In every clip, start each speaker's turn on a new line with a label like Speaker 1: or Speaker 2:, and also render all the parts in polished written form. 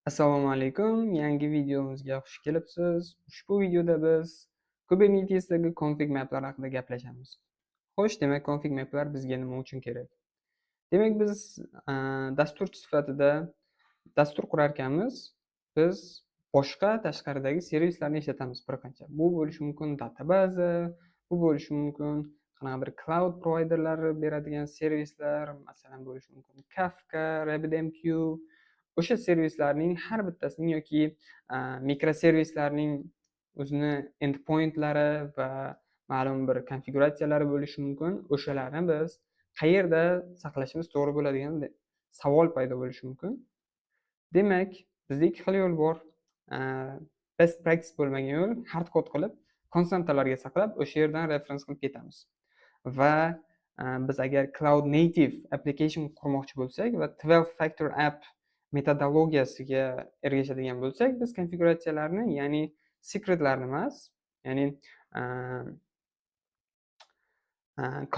Speaker 1: Assalomu alaykum. Yangi videomizga xush kelibsiz. Ushbu videoda biz Kubernetesdagi config maplar haqida gaplashamiz. Xo'sh, demak, config maplar bizga nima uchun kerak? Demak, biz dasturchi sifatida dastur qurarkanmiz, biz boshqa tashqaridagi servislarni ishlatamiz bir qancha. Bu bo'lishi mumkin databaza, bu bo'lishi mumkin qanaqadir cloud providerlari beradigan servislar, masalan, bo'lishi mumkin Kafka, RabbitMQ. O'sha servislarning har bittasining yoki mikroservislarning o'zini endpointlari va ma'lum bir konfiguratsiyalari bo'lishi mumkin. O'shalarni biz qayerda saqlashimiz to'g'ri bo'ladigan savol paydo bo'lishi mumkin. Demak, bizda ikki xil yo'l bor. Best practice bo'lmagan yo'l hard code qilib, konstantalarga saqlab, o'sha yerdan reference qilib ketamiz. Va biz agar cloud native application qurmoqchi bo'lsak va 12 factor app metodologiyasiga ergashadigan bo'lsak, biz konfiguratsiyalarni, ya'ni secretlarni emas, ya'ni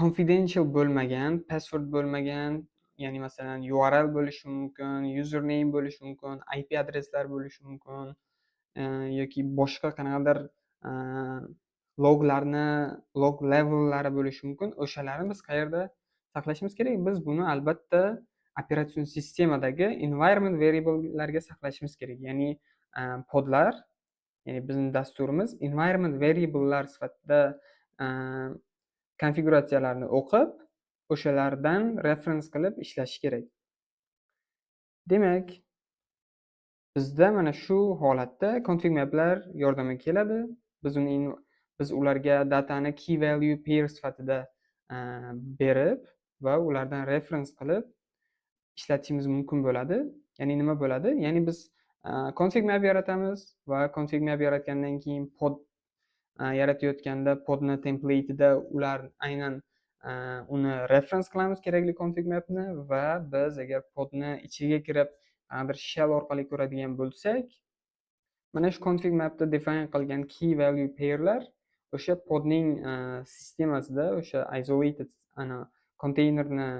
Speaker 1: confidential bo'lmagan, password bo'lmagan, ya'ni masalan URL bo'lishi mumkin, username bo'lishi mumkin, IP adreslar bo'lishi mumkin, yoki boshqa qanaqadir loglarni, log levellari bo'lishi mumkin. O'shalarni biz qayerda saqlashimiz kerak? Biz buni albatta operatsion sistemadagi environment variablelarga saqlashimiz kerak. Ya'ni podlar, ya'ni bizning dasturimiz environment variablelar sifatida konfiguratsiyalarni o'qib, o'shalardan reference qilib ishlashi kerak. Demak, bizda mana shu holatda config maplar yordamga keladi. Biz ularga datani key value pair sifatida berib va ulardan reference qilib ishlatishimiz mumkin bo'ladi. Ya'ni nima bo'ladi? Ya'ni biz config map yaratamiz va config map yaratgandan keyin pod yaratayotganda podni template'ida ular aynan uni reference qilamiz kerakli config mapni va biz agar podni ichiga kirib bir shell orqali ko'radigan bo'lsak, mana shu config mapda define qilgan key value pairlar o'sha podning sistemasida, o'sha isolated konteynerni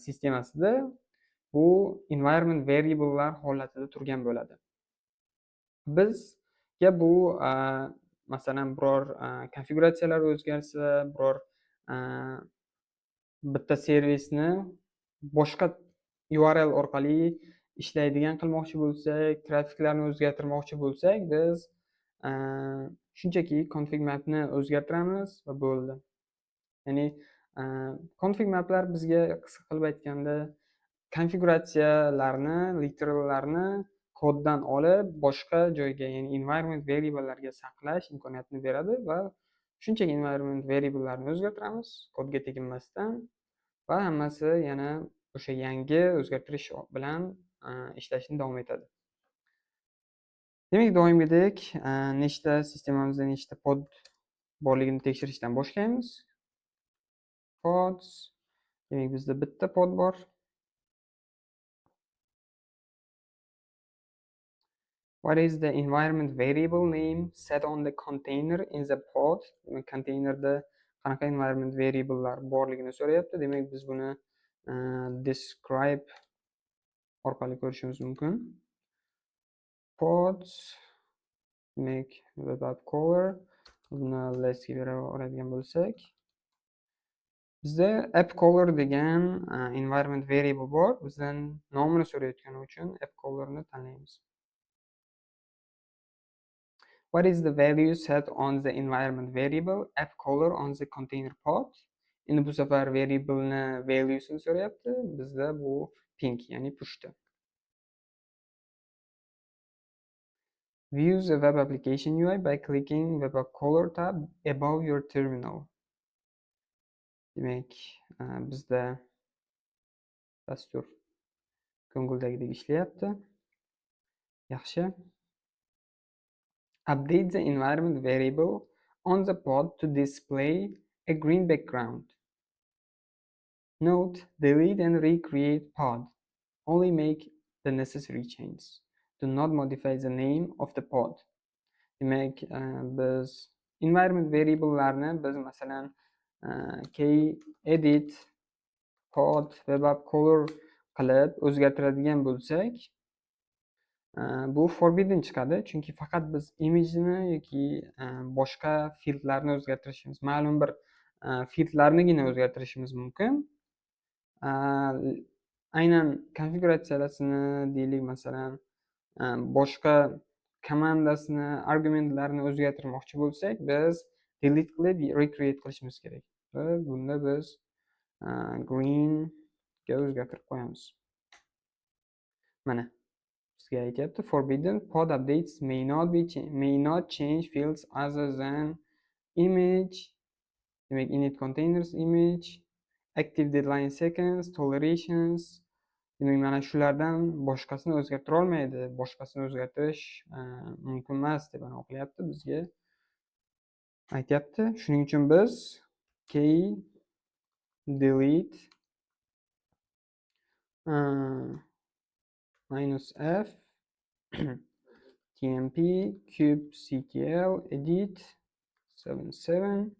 Speaker 1: sistemasida bu environment variablelar holatida turgan bo'ladi. Bizga bu masalan biror konfiguratsiyalar o'zgarsa, biror bitta servisni boshqa URL orqali ishlaydigan qilmoqchi bo'lsak, trafiklarni o'zgartirmoqchi bo'lsak, biz shunchaki config mapni o'zgartiramiz va bo'ldi. Ya'ni config maplar bizga qisqa qilib aytganda konfiguratsiyalarni, literallarni koddan olib boshqa joyga, ya'ni environment variablelarga saqlash imkoniyatini beradi va shunchaki environment variablelarni o'zgartiramiz kodga teginmasdan va hammasi yana o'sha yangi o'zgartirish bilan ishlashni davom etadi. Demak, doimgidek nechta sistemamizda nechta pod borligini tekshirishdan boshlaymiz. Pods, demak bizda bitta pod bor. What is the environment variable name set on the container in the pod? Demak, konteynerda qanaqa environment variablelar borligini so'rayapti. Demak, biz buni describe orqali ko'rishimiz mumkin. Pods, demak, web app caller, buni lessga bera oladigan bo'lsak, bizda app caller degan environment variable bor. Bizdan nomini so'rayotgani uchun app callerni tanlaymiz. What is the value set on the environment variable app caller on the container pod? Endi bu safar variable'ni valuesini so'rayapti. Bizda bu ping, ya'ni pushda. View the web application UI by clicking web app caller tab above your terminal. Demak, bizda dastur ko'ngildagidek ishlayapti. Yaxshi. Update the environment variable on the pod to display a green background. Note, delete and recreate pod. Only make the necessary changes. Do not modify the name of the pod. Demak, biz environment variablelarni biz masalan edit pod web app caller qilib o'zgartiradigan bo'lsak, Bu forbidden chiqadi, chunki faqat biz imijni yoki boshqa fieldlarni o'zgartirishimiz, ma'lum bir fieldlarnigina o'zgartirishimiz mumkin. Aynan konfiguratsiyalasini deylik, masalan, boshqa komandasini, argumentlarini o'zgartirmoqchi bo'lsak, biz delete qilib recreate qilishimiz kerak. Va bunda biz greenga o'zgartirib qo'yamiz. Mana bizga aytyapti, forbidden pod updates may not change fields other than image. Demak, init containers image, active deadline seconds, tolerations. Demak, mana shulardan boshqasini o'zgartira olmaydi. Boshqasini o'zgartirish mumkin emas deb aniq qilyapti bizga. Aytyapti. Shuning uchun biz key delete -f tmp kubectl edit 77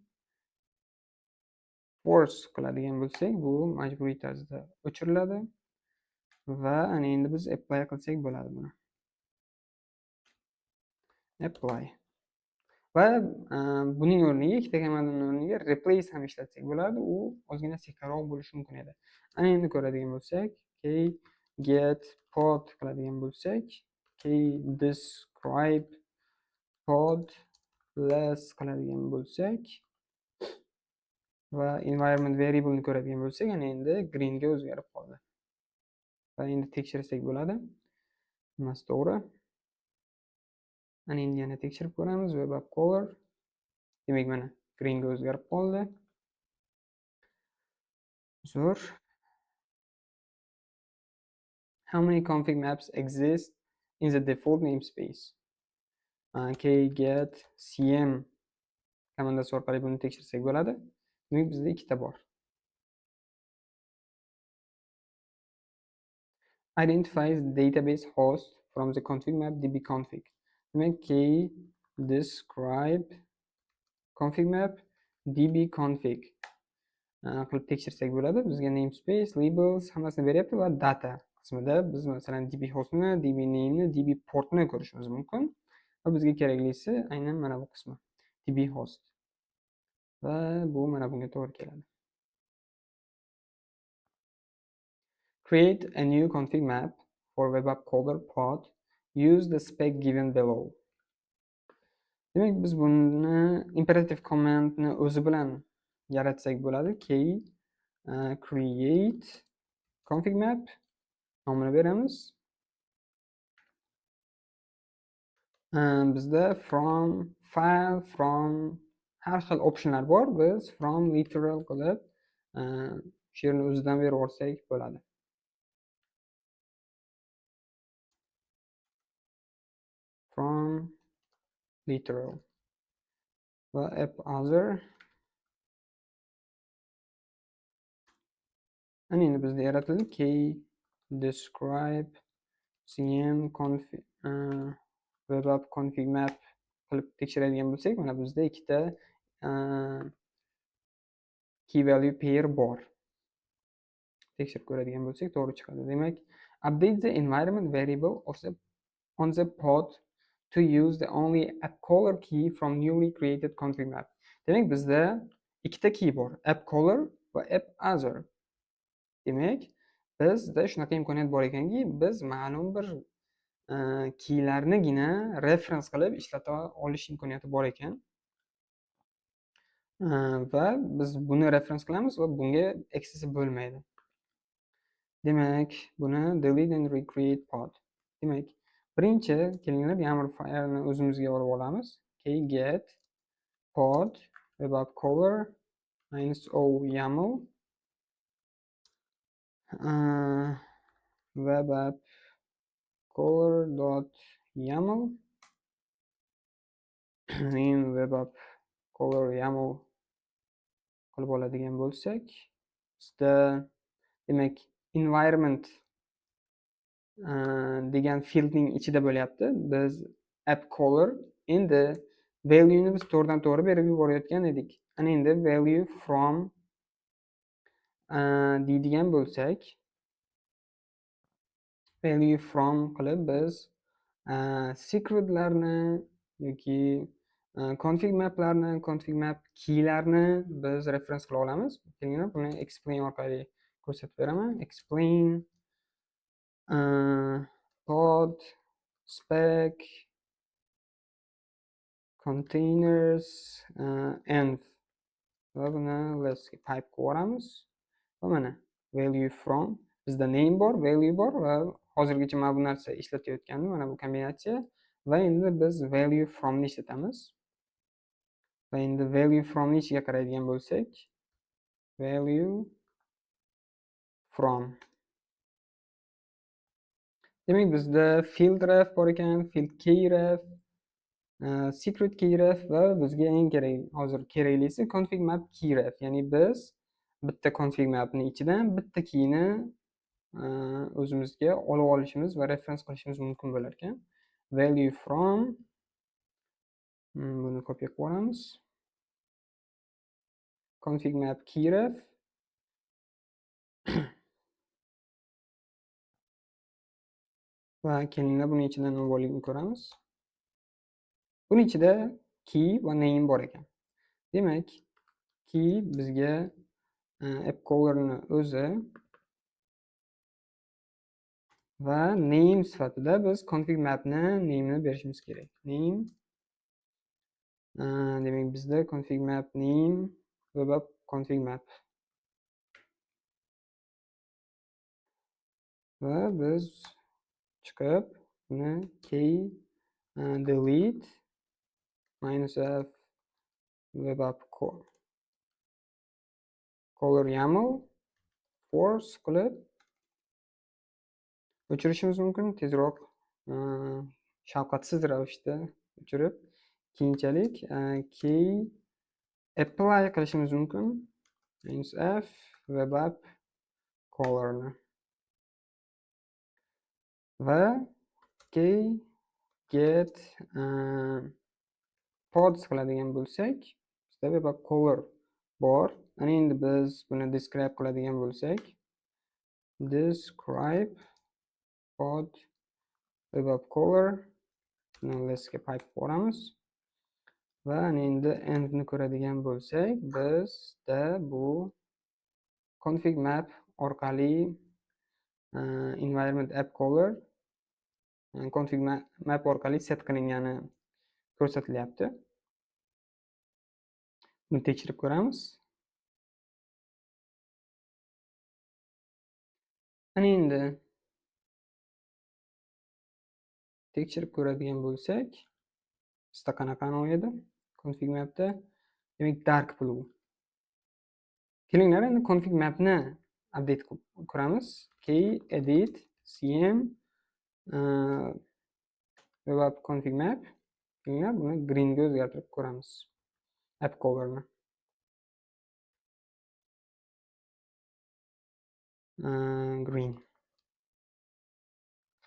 Speaker 1: force qiladigan bo'lsak, bu majburiy tarzda o'chiriladi va ana endi biz apply qilsak bo'ladi buni. Apply. Va buning o'rniga, ikkita komandaning o'rniga replace ham ishlatsak bo'ladi. U ozgina sekinroq bo'lishi mumkin edi. Ana endi ko'radigan bo'lsak, key get pod qiladigan bo'lsak, key describe pod less qiladigan bo'lsak va environment variable ni ko'radigan bo'lsak, ana endi green ga o'zgarib qoldi. Va endi tekshirsak bo'ladi. Hammasi to'g'ri. Ana endi yana tekshirib ko'ramiz. Web app color. Demak, mana green ga o'zgarib qoldi. Zo'r. How many config maps exist in the default namespace? Get cm komandasi orqali buni tekshirsak bo'ladi. Demak, bizda ikkita bor. Identifies the database host from the config map dbconfig. Demak, key describe config map dbconfig qilib tekshirsak bo'ladi. Bizga namespace, labels hammasini beryapti va data qismida biz masalan db hostni, db name'ni, db portni ko'rishimiz mumkin. Va bizga keraklisi aynan mana bu qismi. db host. Va bu mana bunga to'g'ri keladi. Create a new config map for web app caller pod. Use the spec given below. Demak, biz buni imperative commandni o'zi bilan yaratsak bo'ladi. Key create config map nomini beramiz. Bizda from file, from har xil optionlar bor. Biz from literal qilib shu yerni o'zidan berib yuborsak bo'ladi. From literal va app other. Ana endi bizda yaratildi. Key describe cm config web app config map qilib tekshiradigan bo'lsak, mana bizda ikkita key value pair bor. Tekshirib ko'radigan bo'lsak, to'g'ri chiqadi. Demak, update the environment variable on the pod to use the only app caller key from newly created config map. Demak, bizda ikkita key bor, app caller va app other. Demak, bizda shunaqa imkoniyat bor ekanki, biz ma'lum bir keylarnigina reference qilib ishlata olish imkoniyati bor ekan. Va biz buni reference qilamiz va bunga access bo'lmaydi. Demak, buni delete and recreate pod. Demak, birinchi kelinglar YAML faylni o'zimizga olib olamiz. Key get pod web app caller -o YAML web app caller.yaml in web app caller YAML qilib oladigan bo'lsak, bizda demak environment degan fieldning ichida bo'lyapti. Biz app caller endi value ni biz to'g'ridan to'g'ri berib yuborayotgan edik. Ana endi value from deydigan bo'lsak, value from qilib biz secretlarni yoki config maplarni, config map keylarni biz reference qila olamiz. Kelinglar, buni explain orqali ko'rsatib beraman. Explain pod spec containers env va buni listga pipe qilib yuboramiz. Va mana value from, bizda name bor, value bor va hozirgacha mana bu narsa ishlatayotgandim, mana bu kombinatsiya. Va endi biz value from ni ishlatamiz. Va endi value from ni ichiga qaraydigan bo'lsak, value from. Demak, bizda field ref bor ekan, field key ref, secret key ref va bizga eng kerak, hozir keraklisi config map key ref. Ya'ni biz bitta config mapni ichidan bitta keyni o'zimizga olib olishimiz va reference qilishimiz mumkin bo'lar ekan. Value from, buni copy qilib olamiz. Config map keyref va kelinglar buni ichida nima borligini ko'ramiz. Buni ichida key va name bor ekan. Demak, key bizga app callerni o'zi va name sifatida biz config mapni name'ni berishimiz kerak. Name, demak bizda config map name va config map. Va biz chiqib buni key delete -f web app color YAML force qilib o'chirishimiz mumkin. Tezroq shafqatsiz ravishda o'chirib, keyinchalik key apply qilishimiz mumkin. -f web app colorni va key get pods qiladigan bo'lsak, bizda web app color bor. Ana endi biz buni describe qiladigan bo'lsak, describe pod web app color listga pipe boramiz. Va ana endi endni ko'radigan bo'lsak, bizda bu config map orqali environment app color config map orqali set qilingani ko'rsatilyapti. Buni tekshirib ko'ramiz. Ana endi tekshirib ko'radigan bo'lsak, bizda qanaqa edi config mapda? Demak, dark blue. Kelinglar endi config mapni update qilib ko'ramiz. Key edit cm web app config map. Kelinglar buni green ga o'zgartirib ko'ramiz. App colorni. Green.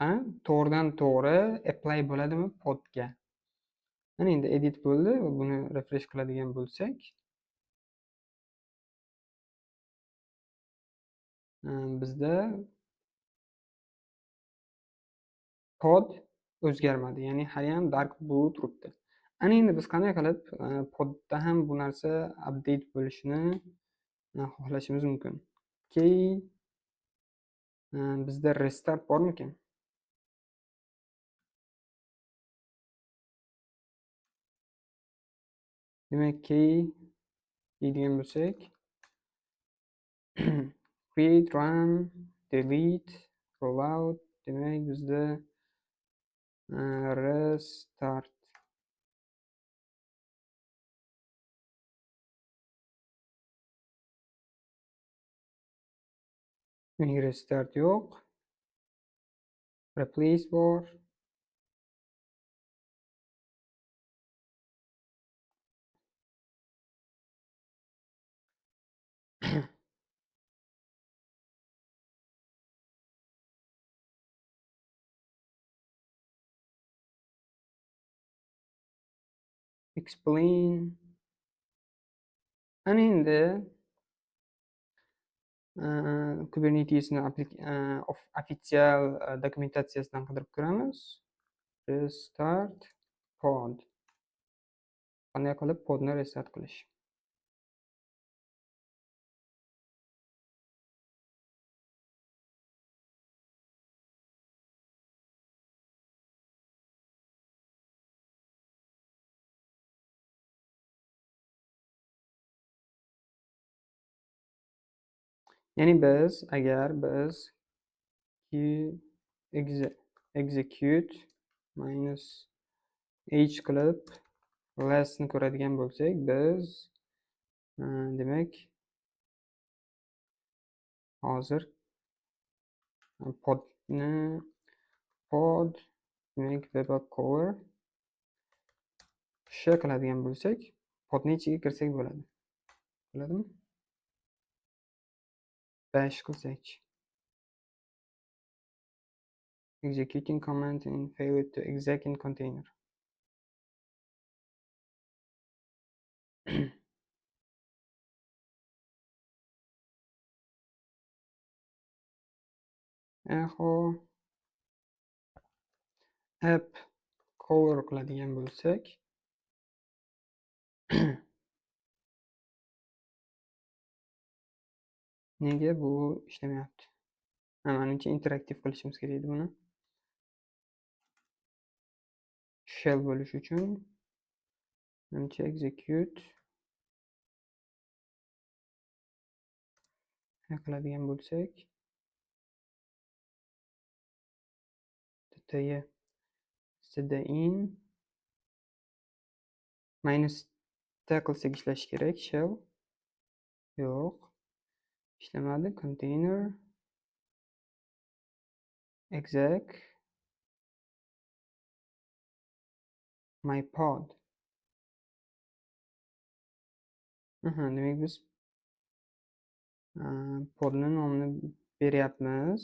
Speaker 1: Ha, to'g'ridan to'g'ri apply bo'ladimi podga? Mana endi edit bo'ldi va buni refresh qiladigan bo'lsak, bizda pod o'zgarmadi. Ya'ni hali ham dark blue turibdi. Ana endi biz qanday qilib podda ham bu narsa update bo'lishini xohlashimiz mumkin. Key bizda restart bormikan? Demak, key deydigan bo'lsak, create, run, delete, rollout. Demak, bizda restart restart yo'q. Replace bor. Explain. Ana endi Kubernetesni official dokumentatsiyasidan qidirib ko'ramiz. Restart pod. Qanday qilib podni restart qilish? Ya'ni agar biz execute minus h qilib lessni ko'radigan bo'lsak, biz demak hozir podni pod demak web cover qiladigan bo'lsak, podni ichiga kirsak bo'ladi. Bo'ladimi? Bash qilsak. Executing command in failed to exec in container. Echo app cover qiladigan bo'lsak, nega bu ishlamayapti? Menimcha interaktiv qilishimiz kerak edi buni. Shell bo'lish uchun menimcha execute qiladigan bo'lsak, tti in minus t qilsak ishlashi kerak. Shell yo'q, ishlamadi. Container exec my pod. Demak biz podni nomini beryapmiz.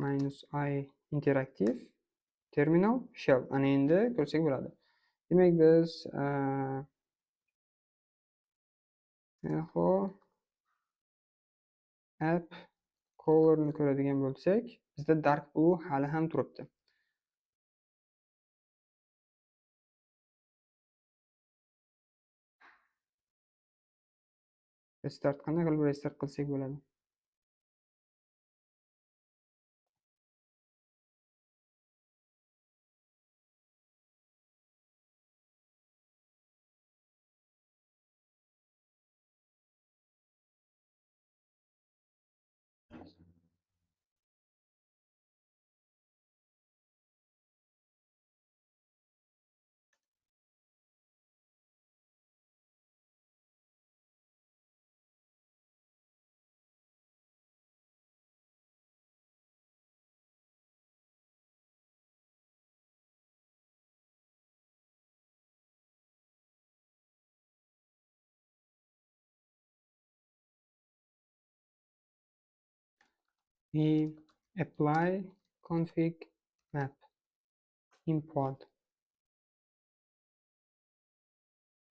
Speaker 1: Minus I interaktiv terminal shell. Ana endi ko'rsak bo'ladi. Demak biz echo app coverni ko'radigan bo'lsak, bizda dark blue hali ham turibdi. Restart qanday qilib restart qilsak bo'ladi? We apply config map import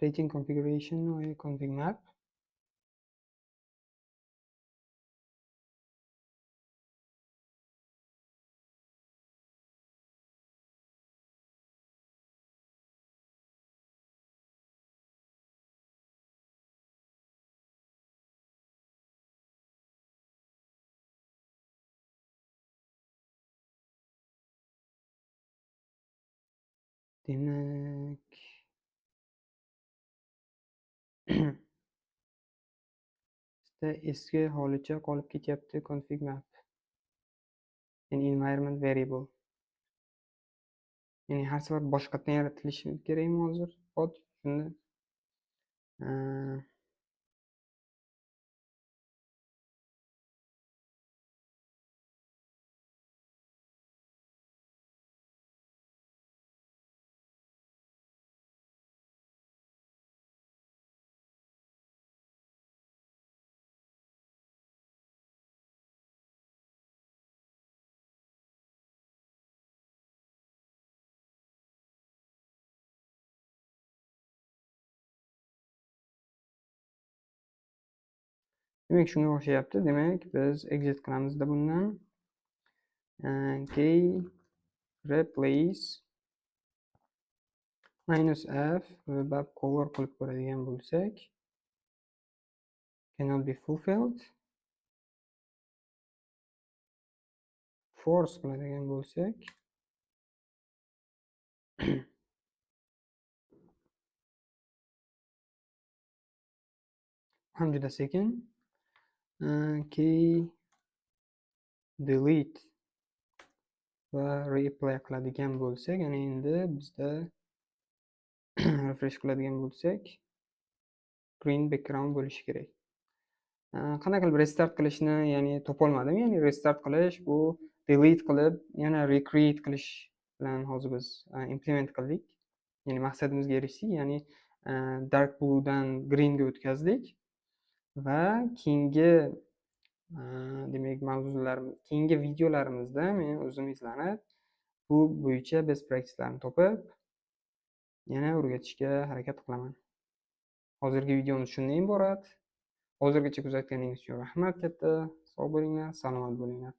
Speaker 1: rating configuration or config map. Demak bizda eski holicha qolib ketyapti config map. Ya'ni environment variable. Ya'ni har safar boshqatdan yaratilishi kerakmi hozir? Pod shunda demak shunga o'xshayapti. Demak biz exit qilamizda bundan. Key replace -f va cover qilib ko'radigan bo'lsak, cannot be fulfilled. Force qiladigan bo'lsak, ham juda sekin. Key delete va replay qiladigan bo'lsak, ana endi bizda refresh qiladigan bo'lsak, green background bo'lishi kerak. Qanday qilib restart qilishni, ya'ni topolmadim. Ya'ni restart qilish bu delete qilib, yana recreate qilish bilan hozir biz implement qildik. Ya'ni maqsadimizga erishdik, ya'ni dark bluedan greenga o'tkazdik va keyingi demak keyingi videolarimizda men o'zim izlanib, bu bo'yicha best practice'larni topib, yana o'rgatishga harakat qilaman. Hozirgi videomiz shundan iborat. Hozirgacha kuzatganingiz uchun rahmat katta. Sog' bo'linglar, salomat bo'linglar.